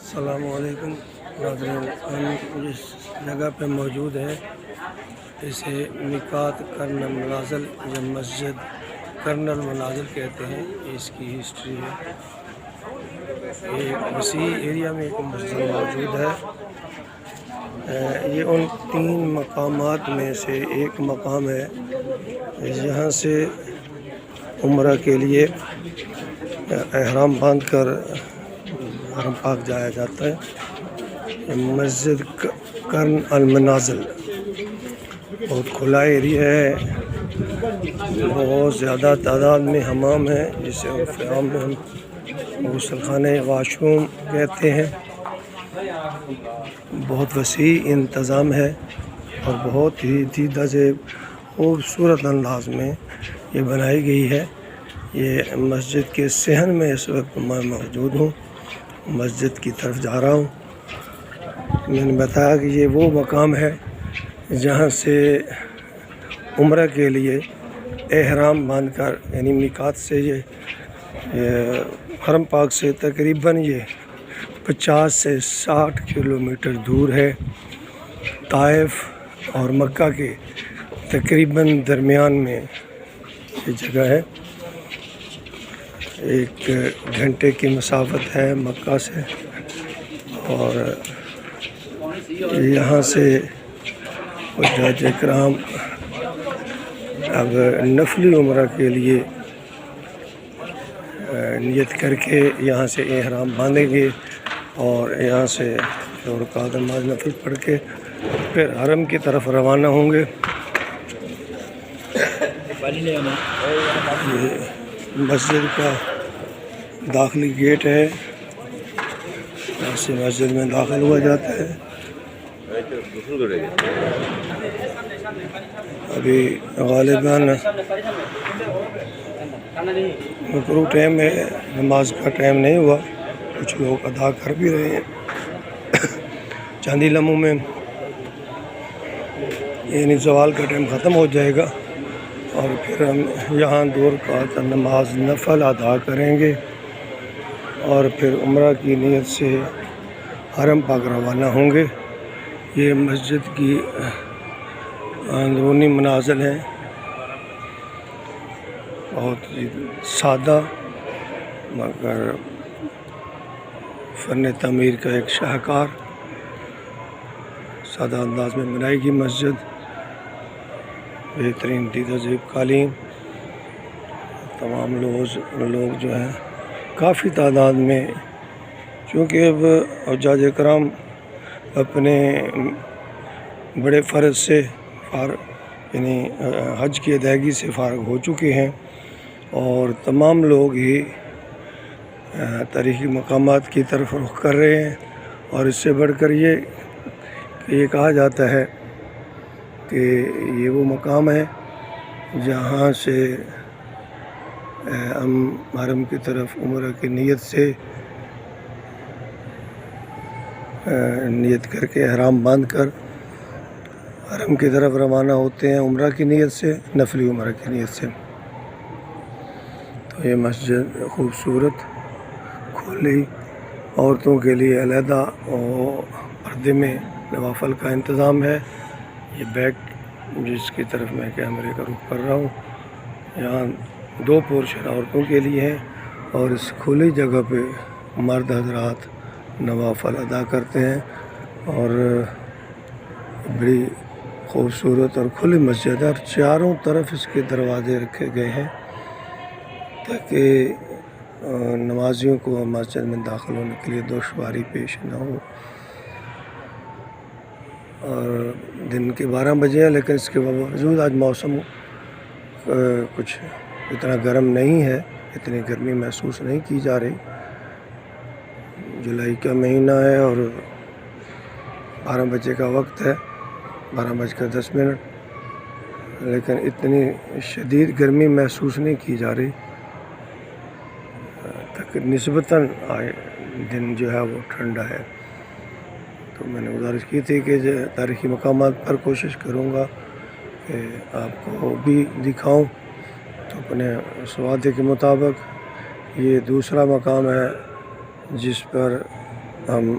السلام علیکم ناظرین، ہم جس جگہ پہ موجود ہیں اسے میقات کرن المنازل یا مسجد کرن المنازل کہتے ہیں۔ اس کی ہسٹری ہے، ایک وسیع ایریا میں ایک مسجد موجود ہے۔ یہ ان 3 مقامات میں سے ایک مقام ہے جہاں سے عمرہ کے لیے احرام باندھ کر حرم پاک جایا جاتا ہے۔ مسجد کرن المنازل بہت کھلا ایریا ہے، بہت زیادہ تعداد میں حمام ہے جسے عرف عام میں ہم غسل خانے واش روم کہتے ہیں۔ بہت وسیع انتظام ہے اور بہت ہی دیدہ سے خوبصورت انداز میں یہ بنائی گئی ہے۔ یہ مسجد کے صحن میں اس وقت میں موجود ہوں، مسجد کی طرف جا رہا ہوں۔ میں نے بتایا کہ یہ وہ مقام ہے جہاں سے عمرہ کے لیے احرام باندھ کر، یعنی میقات سے یہ حرم پاک سے تقریباً یہ 50 سے 60 کلومیٹر دور ہے۔ طائف اور مکہ کے تقریباً درمیان میں یہ جگہ ہے۔ 1 گھنٹے کی مسافت ہے مکہ سے، اور یہاں سے حجاج کرام اب نفلی عمرہ کے لیے نیت کر کے یہاں سے احرام باندھیں گے اور یہاں سے رکعت نماز نفل پڑھ کے پھر حرم کی طرف روانہ ہوں گے۔ یہ مسجد کا داخلی گیٹ ہے، یہاں سے مسجد میں داخل ہوا جاتا ہے۔ ابھی غالباً مکروہ ٹائم ہے، نماز کا ٹائم نہیں ہوا، کچھ لوگ ادا کر بھی رہے ہیں۔ چند ہی لمحوں میں یعنی زوال کا ٹائم ختم ہو جائے گا اور پھر ہم یہاں 2 رکعت نماز نفل ادا کریں گے اور پھر عمرہ کی نیت سے حرم پاک روانہ ہوں گے۔ یہ مسجد کی اندرونی مناظر ہیں، بہت سادہ مگر فن تعمیر کا ایک شاہکار، سادہ انداز میں بنائی گئی مسجد، بہترین دیدہ زیب قالین، تمام لوگ جو ہیں کافی تعداد میں، چونکہ اب حجاج کرام اپنے بڑے فرض سے یعنی حج کی ادائیگی سے فارغ ہو چکے ہیں اور تمام لوگ ہی تاریخی مقامات کی طرف رخ کر رہے ہیں۔ اور اس سے بڑھ کر یہ کہا جاتا ہے کہ یہ وہ مقام ہے جہاں سے ہم حرم کی طرف عمرہ کی نیت کر کے احرام باندھ کر حرم کی طرف روانہ ہوتے ہیں عمرہ کی نیت سے، نفلی عمرہ کی نیت سے۔ تو یہ مسجد خوبصورت کھلی، عورتوں کے لیے علیحدہ اور پردے میں نوافل کا انتظام ہے۔ یہ بیک جس کی طرف میں کیمرے کا رخ کر رہا ہوں، یہاں 2 پورشن عورتوں کے لیے ہیں اور اس کھلی جگہ پہ مرد حضرات نوافل ادا کرتے ہیں۔ اور بڑی خوبصورت اور کھلی مسجد ہے اور چاروں طرف اس کے دروازے رکھے گئے ہیں تاکہ نمازیوں کو مسجد میں داخل ہونے کے لیے دشواری پیش نہ ہو۔ اور دن کے 12 بجے ہیں، لیکن اس کے باوجود آج موسم کچھ اتنا گرم نہیں ہے، اتنی گرمی محسوس نہیں کی جا رہی۔ جولائی کا مہینہ ہے اور 12 بجے کا وقت ہے، 12:10، لیکن اتنی شدید گرمی محسوس نہیں کی جا رہی، نسبتاً دن جو ہے وہ ٹھنڈا ہے۔ تو میں نے گزارش کی تھی کہ تاریخی مقامات پر کوشش کروں گا کہ آپ کو بھی دکھاؤں، تو اپنے سوادے کے مطابق یہ دوسرا مقام ہے جس پر ہم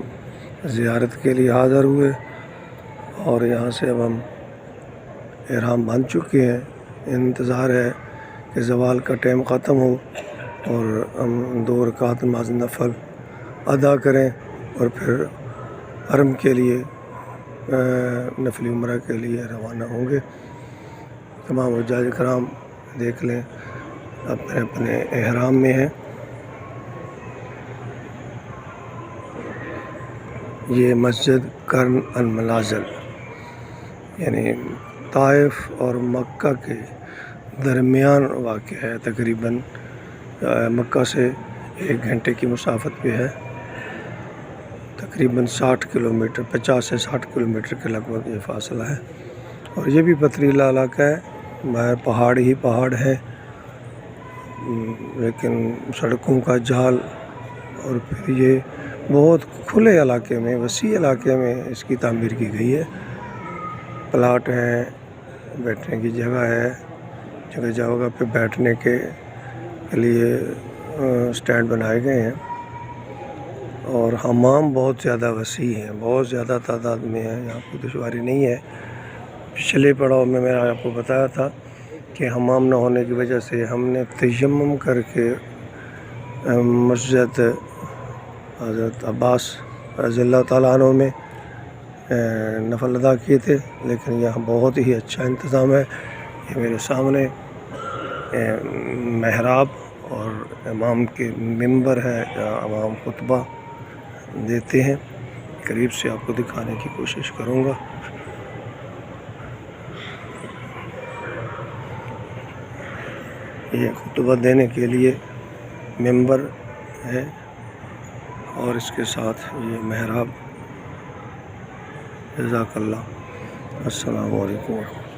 زیارت کے لیے حاضر ہوئے اور یہاں سے اب ہم احرام باندھ چکے ہیں. انتظار ہے کہ زوال کا ٹائم ختم ہو اور ہم 2 رکعت نماز نفل ادا کریں اور پھر حرم کے لیے نفلی عمرہ کے لیے روانہ ہوں گے. تمام حجاج کرام دیکھ لیں اپنے اپنے احرام میں ہیں. یہ مسجد قرن المنازل یعنی طائف اور مکہ کے درمیان واقع ہے. تقریباً مکہ سے 1 گھنٹے کی مسافت پہ ہے. تقریباً 60 کلومیٹر 50 سے 60 کلومیٹر کے لگ بھگ یہ فاصلہ ہے. اور یہ بھی پتھریلا علاقہ ہے. باہر پہاڑ ہی پہاڑ ہے لیکن سڑکوں کا جال اور پھر یہ بہت کھلے علاقے میں وسیع علاقے میں اس کی تعمیر کی گئی ہے. پلاٹ ہیں, بیٹھنے کی جگہ ہے, جگہ جگہ پہ بیٹھنے کے لیے سٹینڈ بنائے گئے ہیں. اور حمام بہت زیادہ وسیع ہیں, بہت زیادہ تعداد میں ہیں. یہاں کوئی دشواری نہیں ہے. پچھلے پڑاؤ میں نے آپ کو بتایا تھا کہ حمام نہ ہونے کی وجہ سے ہم نے تیمم کر کے مسجد حضرت عباس رضی اللہ تعالیٰ عنہ میں نفل ادا کیے تھے. لیکن یہاں بہت ہی اچھا انتظام ہے. یہ میرے سامنے محراب اور امام کے ممبر ہے جہاں امام خطبہ دیتے ہیں. قریب سے آپ کو دکھانے کی کوشش کروں گا. یہ خطبہ دینے کے لیے ممبر ہے اور اس کے ساتھ یہ محراب. جزاک اللہ. السلام علیکم.